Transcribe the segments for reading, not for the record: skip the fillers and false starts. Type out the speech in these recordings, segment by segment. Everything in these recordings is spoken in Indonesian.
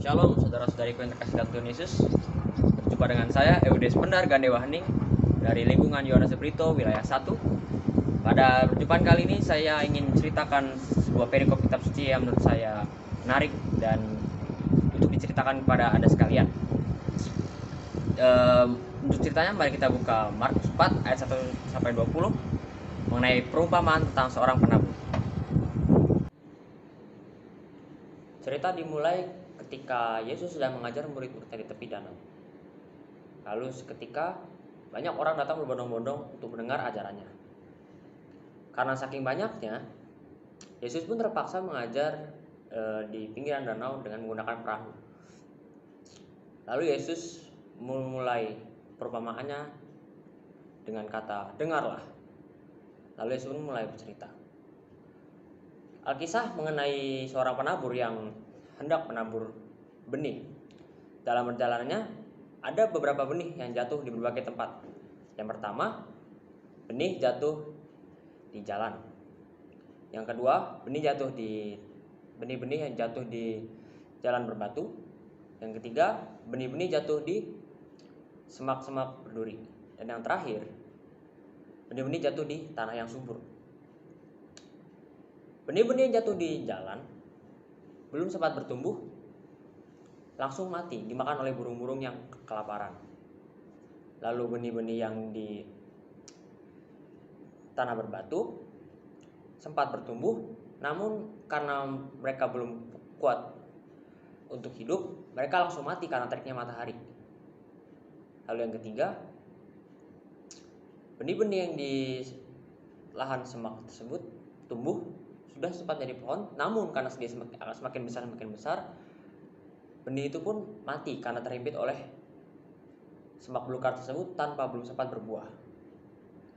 Shalom saudara-saudariku yang terkasih dalam Tuhan Yesus. Berjumpa dengan saya Eudes Pendar Gandewa Hening dari lingkungan Yohanes Brito wilayah 1. Pada perjumpaan kali ini saya ingin ceritakan sebuah perikop kitab suci yang menurut saya menarik dan untuk diceritakan kepada Anda sekalian. Untuk ceritanya mari kita buka Markus 4 ayat 1 sampai 20 mengenai perumpamaan tentang seorang penabur. Cerita dimulai ketika Yesus sedang mengajar murid-muridnya di tepi danau. Lalu seketika banyak orang datang berbondong-bondong untuk mendengar ajarannya. Karena saking banyaknya, Yesus pun terpaksa mengajar di pinggiran danau dengan menggunakan perahu. Lalu Yesus memulai perumpamaannya dengan kata, "Dengarlah." Lalu Yesus pun mulai bercerita. Alkisah mengenai seorang penabur yang hendak menabur benih. Dalam perjalanannya ada beberapa benih yang jatuh di berbagai tempat. Yang pertama, benih jatuh di jalan. Yang kedua, benih-benih yang jatuh di jalan berbatu. Yang ketiga, benih-benih jatuh di semak-semak berduri. Dan yang terakhir, benih-benih jatuh di tanah yang subur. Benih-benih yang jatuh di jalan belum sempat bertumbuh, langsung mati dimakan oleh burung-burung yang kelaparan. Lalu benih-benih yang di tanah berbatu sempat bertumbuh, namun karena mereka belum kuat untuk hidup, mereka langsung mati karena teriknya matahari. Lalu yang ketiga, benih-benih yang di lahan semak tersebut tumbuh sudah sempat jadi pohon, namun karena dia semakin besar, benih itu pun mati karena terhimpit oleh semak belukar tersebut tanpa belum sempat berbuah.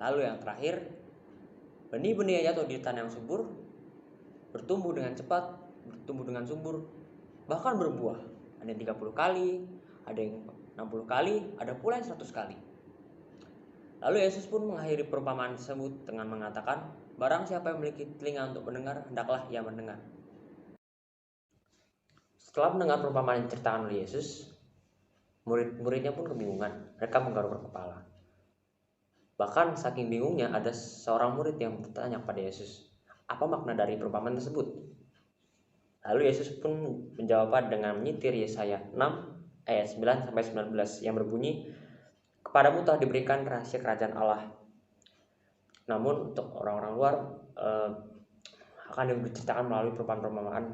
Lalu yang terakhir, benih-benih yang jatuh di tanah yang subur bertumbuh dengan cepat, bertumbuh dengan subur, bahkan berbuah. Ada yang 30 kali, ada yang 60 kali, ada pula yang 100 kali. Lalu Yesus pun mengakhiri perumpamaan tersebut dengan mengatakan, "Barang siapa yang memiliki telinga untuk mendengar, hendaklah ia mendengar." Setelah mendengar perumpamaan yang diceritakan oleh Yesus, murid-muridnya pun kebingungan. Mereka menggaruk kepala. Bahkan saking bingungnya, ada seorang murid yang bertanya kepada Yesus, "Apa makna dari perumpamaan tersebut?" Lalu Yesus pun menjawab dengan menyitir Yesaya 6 ayat 9 sampai 19 yang berbunyi, "Kepadamu telah diberikan rahasia kerajaan Allah. Namun untuk orang-orang luar akan diceritakan melalui perumpamaan-perumpamaan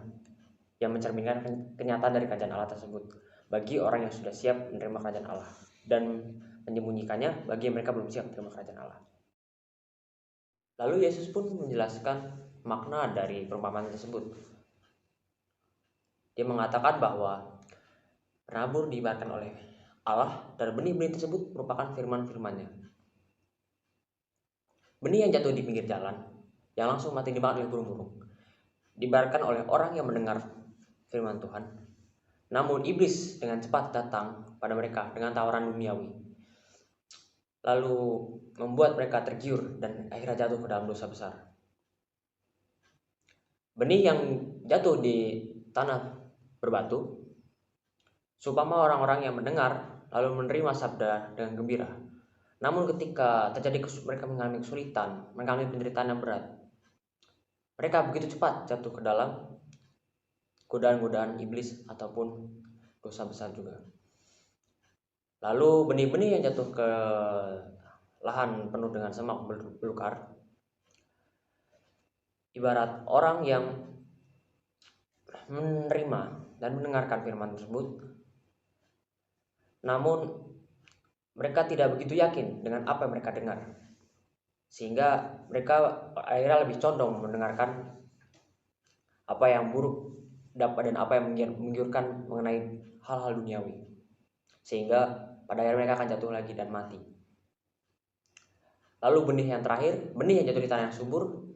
yang mencerminkan kenyataan dari kerajaan Allah tersebut bagi orang yang sudah siap menerima kerajaan Allah, dan menyembunyikannya bagi mereka belum siap menerima kerajaan Allah." Lalu Yesus pun menjelaskan makna dari perumpamaan tersebut. Dia mengatakan bahwa penabur diibaratkan oleh Allah dan benih-benih tersebut merupakan firman-firman-Nya. Benih yang jatuh di pinggir jalan, yang langsung mati dimakan oleh burung-burung, diibaratkan oleh orang yang mendengar firman Tuhan. Namun iblis dengan cepat datang pada mereka dengan tawaran duniawi, lalu membuat mereka tergiur dan akhirnya jatuh ke dalam dosa besar. Benih yang jatuh di tanah berbatu, seumpama orang-orang yang mendengar lalu menerima sabda dengan gembira. Namun ketika mereka mengalami kesulitan, mengalami penderitaan yang berat, mereka begitu cepat jatuh ke dalam godaan-godaan iblis ataupun dosa besar juga. Lalu benih-benih yang jatuh ke lahan penuh dengan semak belukar, ibarat orang yang menerima dan mendengarkan firman tersebut, namun mereka tidak begitu yakin dengan apa yang mereka dengar, sehingga mereka akhirnya lebih condong mendengarkan apa yang buruk dan apa yang menggiurkan mengenai hal-hal duniawi, sehingga pada akhirnya mereka akan jatuh lagi dan mati. Lalu benih yang terakhir, benih yang jatuh di tanah yang subur,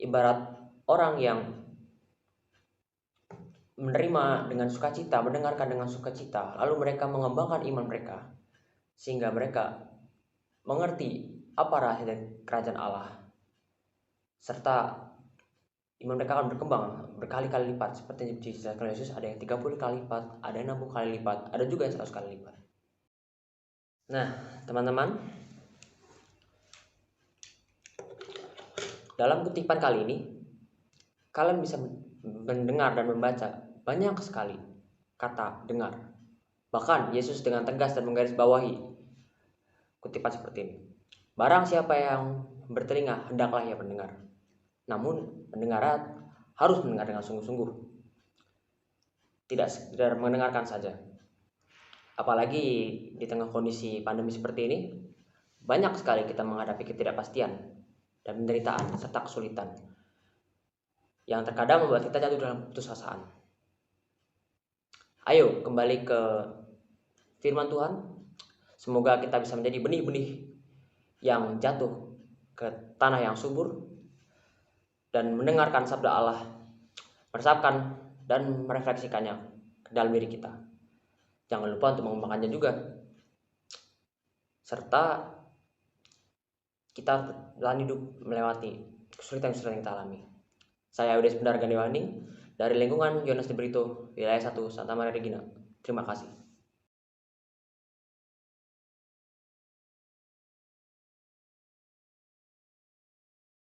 ibarat orang yang menerima dengan sukacita, mendengarkan dengan sukacita, lalu mereka mengembangkan iman mereka, sehingga mereka mengerti apa rahasia dari kerajaan Allah, serta iman mereka akan berkembang berkali-kali lipat. Seperti dijelaskan Yesus, ada yang 30 kali lipat, ada yang 60 kali lipat, ada juga yang 100 kali lipat. Nah, teman-teman, dalam kutipan kali ini kalian bisa mendengar dan membaca banyak sekali kata dengar. Bahkan Yesus dengan tegas dan menggarisbawahi kutipan seperti ini. Barang siapa yang bertelinga, hendaklah ia mendengar. Namun pendengar harus mendengar dengan sungguh-sungguh, tidak sekedar mendengarkan saja. Apalagi di tengah kondisi pandemi seperti ini, banyak sekali kita menghadapi ketidakpastian dan penderitaan serta kesulitan yang terkadang membuat kita jatuh dalam putusasaan. Ayo kembali ke firman Tuhan. Semoga kita bisa menjadi benih-benih yang jatuh ke tanah yang subur dan mendengarkan sabda Allah, meresapkan dan merefleksikannya ke dalam diri kita. Jangan lupa untuk mengembangkannya juga. Serta kita jalan hidup melewati kesulitan-kesulitan yang kita alami. Saya Audes Bendar Ganewani dari lingkungan Yohanes de Brito, wilayah 1, Santa Maria Regina. Terima kasih.